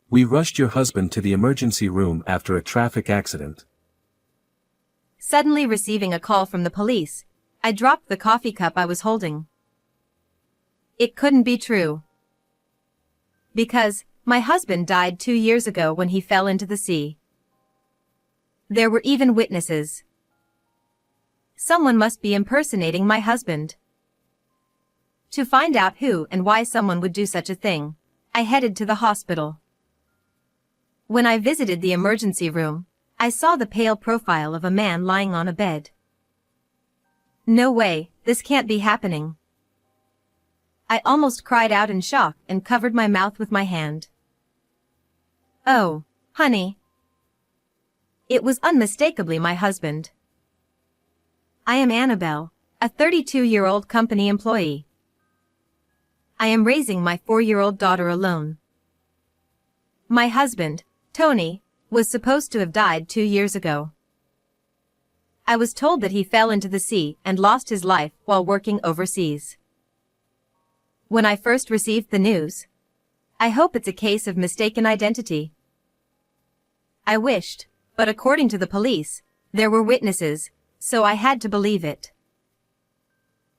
We rushed your husband to the emergency room after a traffic accident. Suddenly receiving a call from the police, I dropped the coffee cup I was holding. It couldn't be true. Because my husband died 2 years ago when he fell into the sea. There were even witnesses. Someone must be impersonating my husband. To find out who and why someone would do such a thing, I headed to the hospital. When I visited the emergency room, I saw the pale profile of a man lying on a bed. No way, this can't be happening. I almost cried out in shock and covered my mouth with my hand. Oh, honey. It was unmistakably my husband. I am Annabelle, a 32-year-old company employee. I am raising my 4-year-old daughter alone. My husband, Tony, was supposed to have died 2 years ago. I was told that he fell into the sea and lost his life while working overseas. When I first received the news, I hope it's a case of mistaken identity. I wished, but according to the police, there were witnesses, so I had to believe it.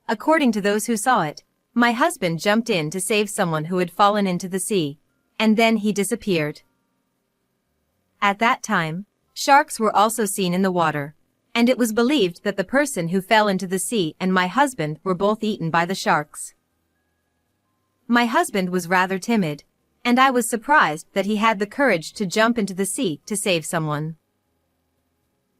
According to those who saw it, my husband jumped in to save someone who had fallen into the sea, and then he disappeared. At that time, sharks were also seen in the water, and it was believed that the person who fell into the sea and my husband were both eaten by the sharks. My husband was rather timid, and I was surprised that he had the courage to jump into the sea to save someone.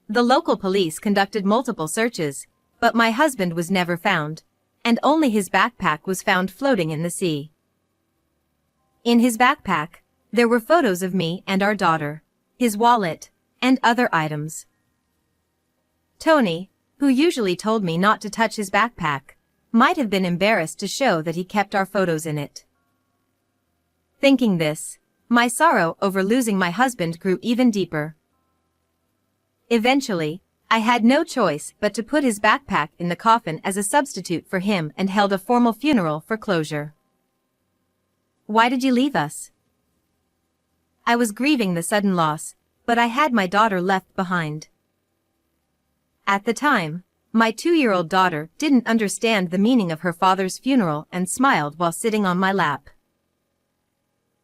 The local police conducted multiple searches, but my husband was never found, and only his backpack was found floating in the sea. In his backpack, there were photos of me and our daughter, his wallet, and other items. Tony, who usually told me not to touch his backpack, might have been embarrassed to show that he kept our photos in it. Thinking this, my sorrow over losing my husband grew even deeper. Eventually, I had no choice but to put his backpack in the coffin as a substitute for him and held a formal funeral for closure. Why did you leave us? I was grieving the sudden loss, but I had my daughter left behind. At the time, my 2-year-old daughter didn't understand the meaning of her father's funeral and smiled while sitting on my lap.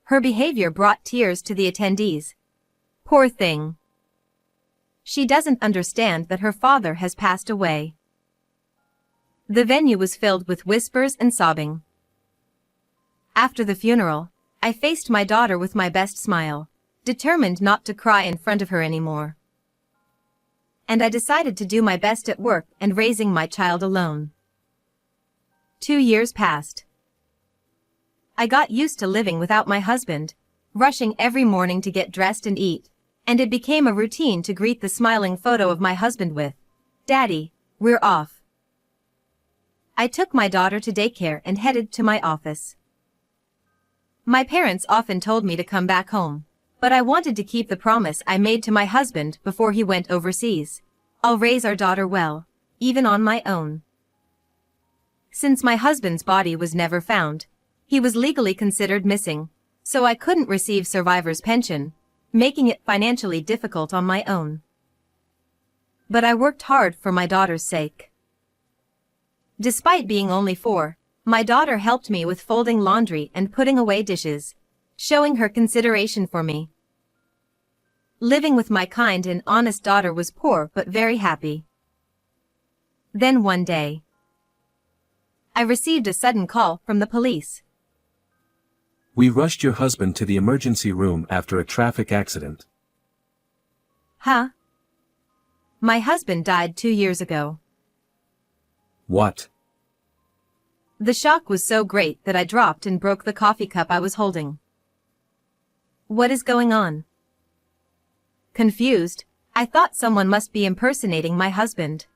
Her behavior brought tears to the attendees. Poor thing. She doesn't understand that her father has passed away. The venue was filled with whispers and sobbing. After the funeral, I faced my daughter with my best smile, determined not to cry in front of her anymore. And I decided to do my best at work and raising my child alone. 2 years passed. I got used to living without my husband, rushing every morning to get dressed and eat, and it became a routine to greet the smiling photo of my husband with, "Daddy, we're off." I took my daughter to daycare and headed to my office. My parents often told me to come back home, but I wanted to keep the promise I made to my husband before he went overseas. I'll raise our daughter well, even on my own. Since my husband's body was never found, he was legally considered missing, so I couldn't receive survivor's pension, making it financially difficult on my own. But I worked hard for my daughter's sake. Despite being only 4, my daughter helped me with folding laundry and putting away dishes, showing her consideration for me. Living with my kind and honest daughter was poor but very happy. Then one day, I received a sudden call from the police. We rushed your husband to the emergency room after a traffic accident. Huh? My husband died 2 years ago. What? The shock was so great that I dropped and broke the coffee cup I was holding. What is going on? Confused, I thought someone must be impersonating my husband.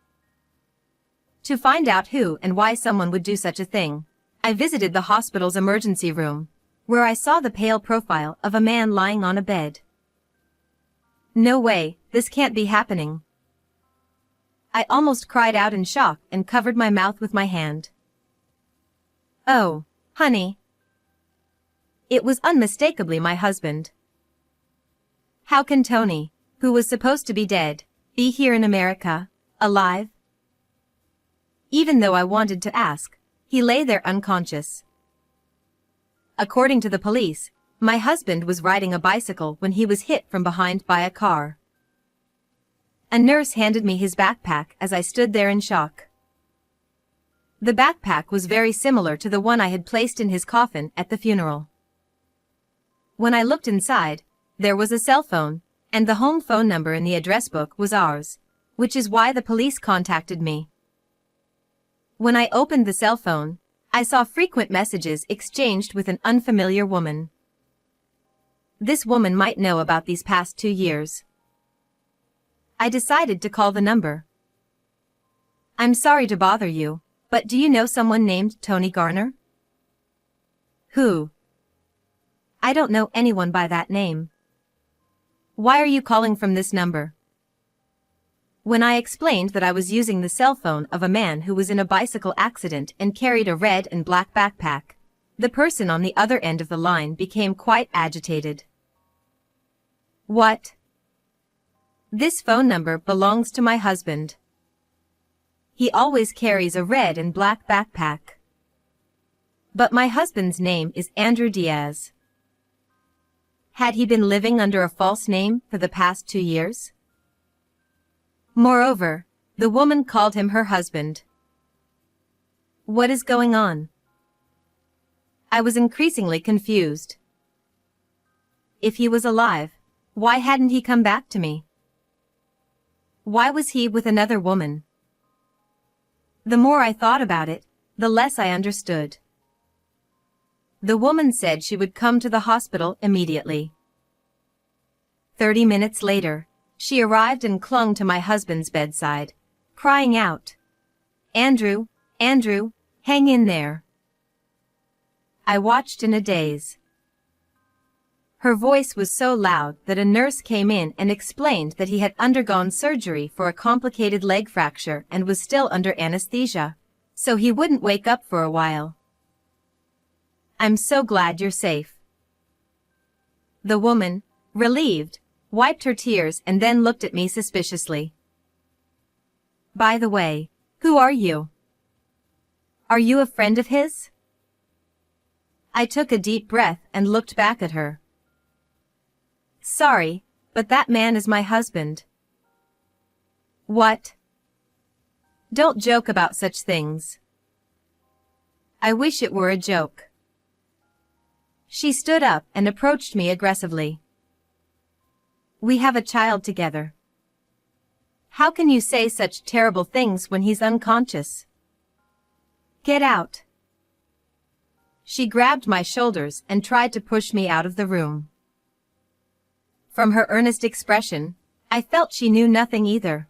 To find out who and why someone would do such a thing, I visited the hospital's emergency room, where I saw the pale profile of a man lying on a bed. No way, this can't be happening. I almost cried out in shock and covered my mouth with my hand. Oh, honey. It was unmistakably my husband. How can Tony, who was supposed to be dead, be here in America, alive? Even though I wanted to ask, he lay there unconscious. According to the police, my husband was riding a bicycle when he was hit from behind by a car. A nurse handed me his backpack as I stood there in shock. The backpack was very similar to the one I had placed in his coffin at the funeral. When I looked inside, there was a cell phone, and the home phone number in the address book was ours, which is why the police contacted me. When I opened the cell phone, I saw frequent messages exchanged with an unfamiliar woman. This woman might know about these past 2 years. I decided to call the number. I'm sorry to bother you, but do you know someone named Tony Garner? Who? I don't know anyone by that name. Why are you calling from this number? When I explained that I was using the cell phone of a man who was in a bicycle accident and carried a red and black backpack, the person on the other end of the line became quite agitated. What? This phone number belongs to my husband. He always carries a red and black backpack. But my husband's name is Andrew Diaz. Had he been living under a false name for the past 2 years? Moreover, the woman called him her husband. What is going on? I was increasingly confused. If he was alive, why hadn't he come back to me? Why was he with another woman? The more I thought about it, the less I understood. The woman said she would come to the hospital immediately. 30 minutes later, she arrived and clung to my husband's bedside, crying out, "Andrew, Andrew, hang in there." I watched in a daze. Her voice was so loud that a nurse came in and explained that he had undergone surgery for a complicated leg fracture and was still under anesthesia, so he wouldn't wake up for a while. "I'm so glad you're safe." The woman, relieved, wiped her tears and then looked at me suspiciously. "By the way, who are you? Are you a friend of his?" I took a deep breath and looked back at her. "Sorry, but that man is my husband." "What? Don't joke about such things." "I wish it were a joke." She stood up and approached me aggressively. "We have a child together. How can you say such terrible things when he's unconscious? Get out." She grabbed my shoulders and tried to push me out of the room. From her earnest expression, I felt she knew nothing either.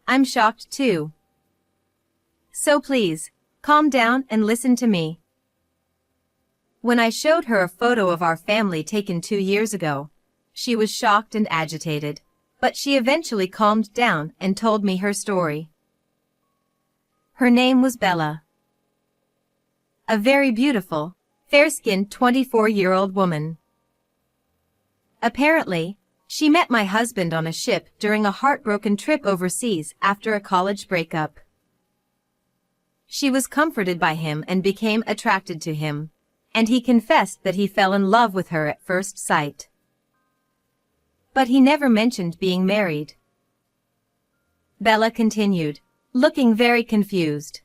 I'm shocked too. So please, calm down and listen to me. When I showed her a photo of our family taken 2 years ago, she was shocked and agitated, but she eventually calmed down and told me her story. Her name was Bella. A very beautiful, fair-skinned 24-year-old woman. Apparently, she met my husband on a ship during a heartbroken trip overseas after a college breakup. She was comforted by him and became attracted to him, and he confessed that he fell in love with her at first sight. But he never mentioned being married. Bella continued, looking very confused.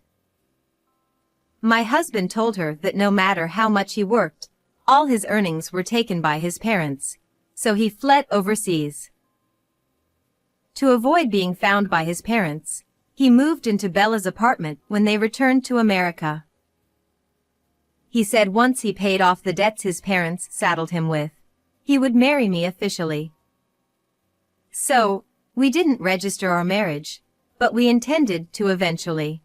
My husband told her that no matter how much he worked, all his earnings were taken by his parents, so he fled overseas. To avoid being found by his parents, he moved into Bella's apartment when they returned to America. He said once he paid off the debts his parents saddled him with, he would marry me officially. So, we didn't register our marriage, but we intended to eventually.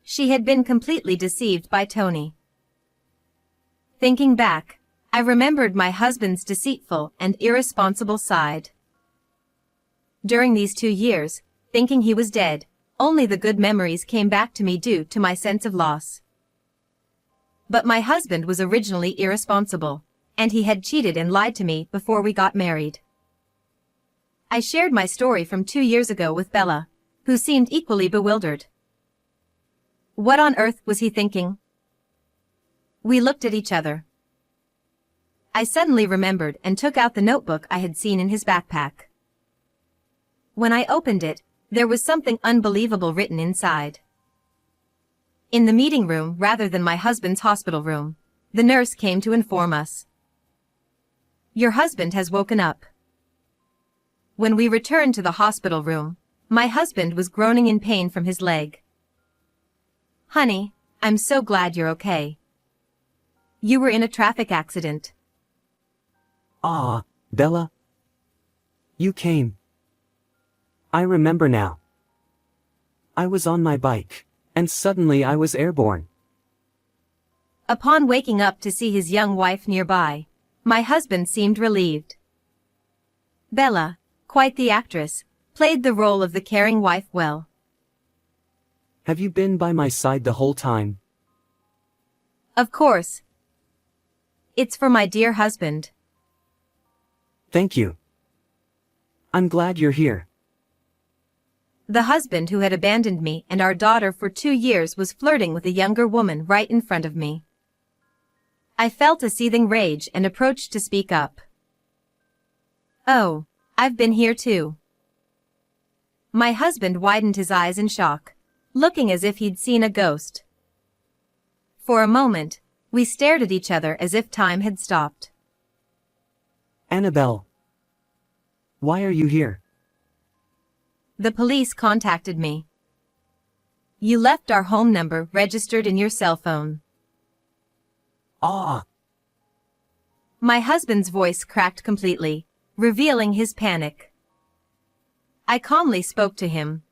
She had been completely deceived by Tony. Thinking back, I remembered my husband's deceitful and irresponsible side. During these 2 years, thinking he was dead, only the good memories came back to me due to my sense of loss. But my husband was originally irresponsible, and he had cheated and lied to me before we got married. I shared my story from 2 years ago with Bella, who seemed equally bewildered. What on earth was he thinking? We looked at each other. I suddenly remembered and took out the notebook I had seen in his backpack. When I opened it, there was something unbelievable written inside. In the meeting room rather than my husband's hospital room, the nurse came to inform us. Your husband has woken up. When we returned to the hospital room, my husband was groaning in pain from his leg. Honey, I'm so glad you're okay. You were in a traffic accident. Ah, Bella. You came. I remember now. I was on my bike, and suddenly I was airborne. Upon waking up to see his young wife nearby, my husband seemed relieved. Bella, quite the actress, played the role of the caring wife well. Have you been by my side the whole time? Of course. It's for my dear husband. Thank you. I'm glad you're here. The husband who had abandoned me and our daughter for 2 years was flirting with a younger woman right in front of me. I felt a seething rage and approached to speak up. Oh, I've been here too. My husband widened his eyes in shock, looking as if he'd seen a ghost. For a moment, we stared at each other as if time had stopped. Annabelle. Why are you here? The police contacted me. You left our home number registered in your cell phone. Ah. My husband's voice cracked completely, revealing his panic. I calmly spoke to him.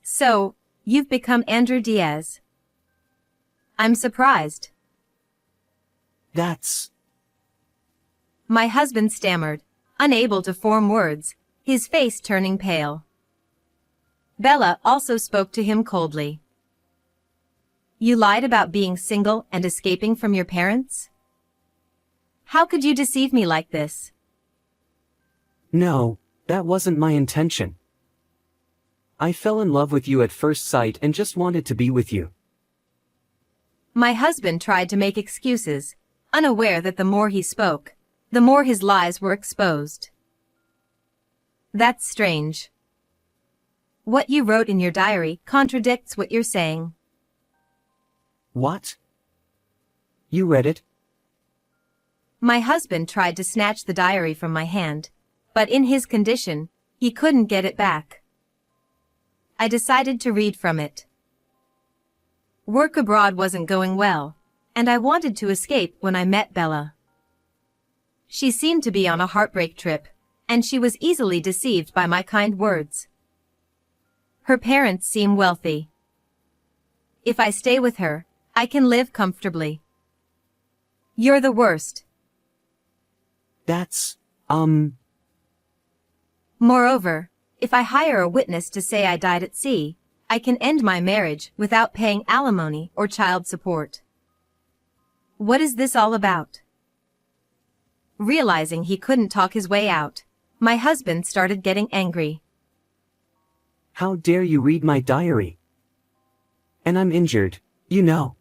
So, you've become Andrew Diaz. I'm surprised. That's... My husband stammered, unable to form words, his face turning pale. Bella also spoke to him coldly. You lied about being single and escaping from your parents? How could you deceive me like this? No, that wasn't my intention. I fell in love with you at first sight and just wanted to be with you. My husband tried to make excuses, unaware that the more he spoke, the more his lies were exposed. That's strange. What you wrote in your diary contradicts what you're saying. What? You read it? My husband tried to snatch the diary from my hand, but in his condition, he couldn't get it back. I decided to read from it. Work abroad wasn't going well, and I wanted to escape when I met Bella. She seemed to be on a heartbreak trip, and she was easily deceived by my kind words. Her parents seem wealthy. If I stay with her, I can live comfortably. You're the worst. That's, Moreover, if I hire a witness to say I died at sea, I can end my marriage without paying alimony or child support. What is this all about? Realizing he couldn't talk his way out, my husband started getting angry. How dare you read my diary? And I'm injured, you know.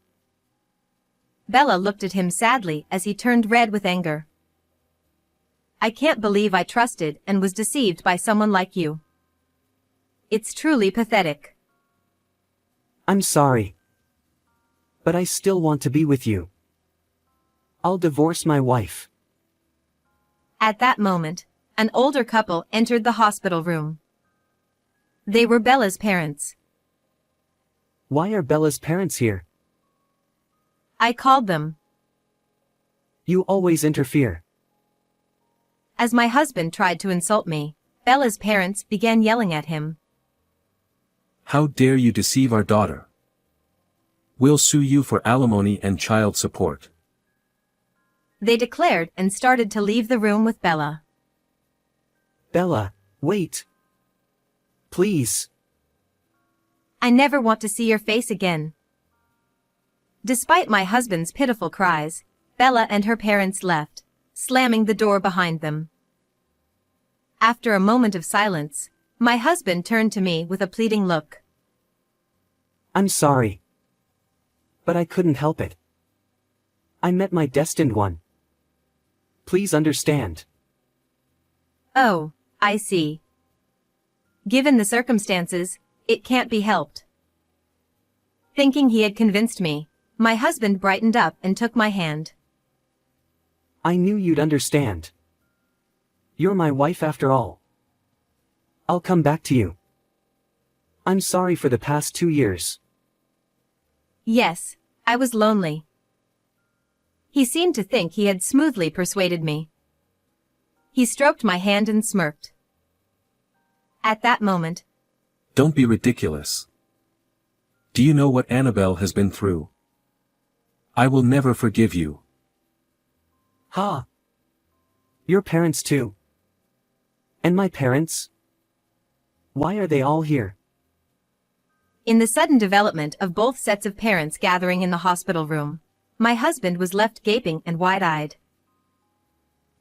Bella looked at him sadly as he turned red with anger. I can't believe I trusted and was deceived by someone like you. It's truly pathetic. I'm sorry. But I still want to be with you. I'll divorce my wife. At that moment, an older couple entered the hospital room. They were Bella's parents. Why are Bella's parents here? I called them. You always interfere. As my husband tried to insult me, Bella's parents began yelling at him. How dare you deceive our daughter? We'll sue you for alimony and child support. They declared and started to leave the room with Bella. Bella, wait. Please. I never want to see your face again. Despite my husband's pitiful cries, Bella and her parents left, slamming the door behind them. After a moment of silence, my husband turned to me with a pleading look. I'm sorry. But I couldn't help it. I met my destined one. Please understand. Oh, I see. Given the circumstances, it can't be helped. Thinking he had convinced me, my husband brightened up and took my hand. I knew you'd understand. You're my wife after all. I'll come back to you. I'm sorry for the past 2 years. Yes, I was lonely. He seemed to think he had smoothly persuaded me. He stroked my hand and smirked. At that moment, Don't be ridiculous. Do you know what Annabelle has been through? I will never forgive you. Ha! Your parents too. And my parents? Why are they all here? in the sudden development of both sets of parents gathering in the hospital room, my husband was left gaping and wide-eyed.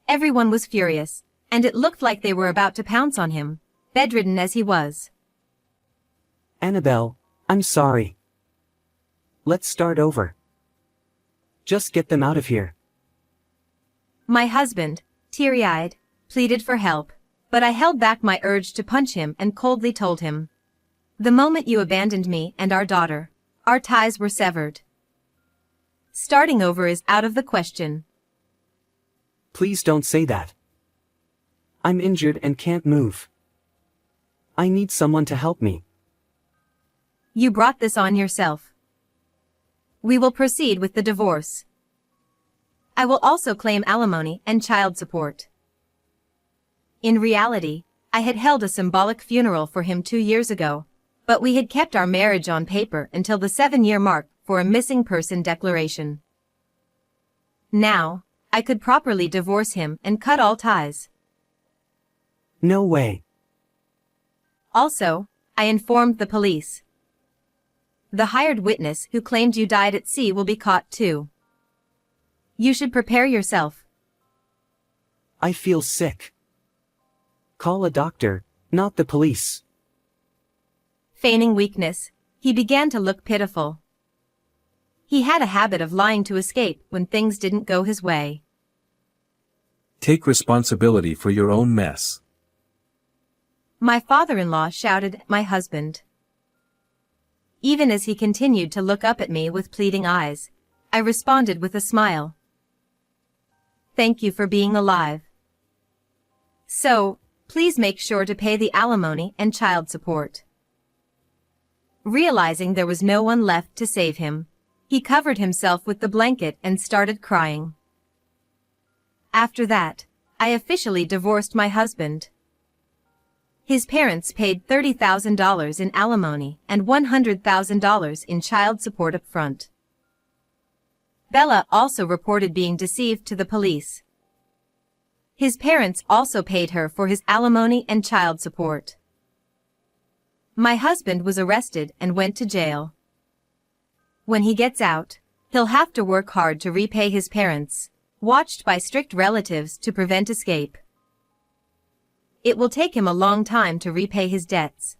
Everyone was furious, and it looked like they were about to pounce on him, bedridden as he was. Annabelle, I'm sorry. Let's start over. Just get them out of here. My husband, teary-eyed, pleaded for help, but I held back my urge to punch him and coldly told him, "The moment you abandoned me and our daughter, our ties were severed. Starting over is out of the question." Please don't say that. I'm injured and can't move. I need someone to help me. You brought this on yourself. We will proceed with the divorce. I will also claim alimony and child support. In reality, I had held a symbolic funeral for him 2 years ago, but we had kept our marriage on paper until the 7-year mark for a missing person declaration. Now, I could properly divorce him and cut all ties. No way. Also, I informed the police. The hired witness who claimed you died at sea will be caught too. You should prepare yourself. I feel sick. Call a doctor, not the police. Feigning weakness, he began to look pitiful. He had a habit of lying to escape when things didn't go his way. Take responsibility for your own mess. My father-in-law shouted at my husband. Even as he continued to look up at me with pleading eyes, I responded with a smile. Thank you for being alive. So, please make sure to pay the alimony and child support. Realizing there was no one left to save him, he covered himself with the blanket and started crying. After that, I officially divorced my husband. His parents paid $30,000 in alimony and $100,000 in child support up front. Bella also reported being deceived to the police. His parents also paid her for his alimony and child support. My husband was arrested and went to jail. When he gets out, he'll have to work hard to repay his parents, watched by strict relatives to prevent escape. It will take him a long time to repay his debts.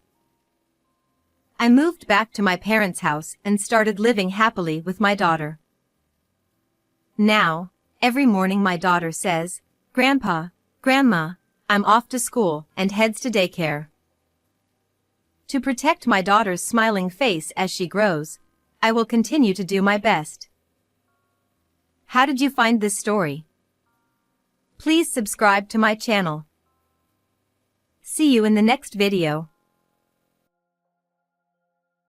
I moved back to my parents' house and started living happily with my daughter. Now, every morning my daughter says, "Grandpa, Grandma, I'm off to school," and heads to daycare. To protect my daughter's smiling face as she grows, I will continue to do my best. How did you find this story? Please subscribe to my channel. See you in the next video.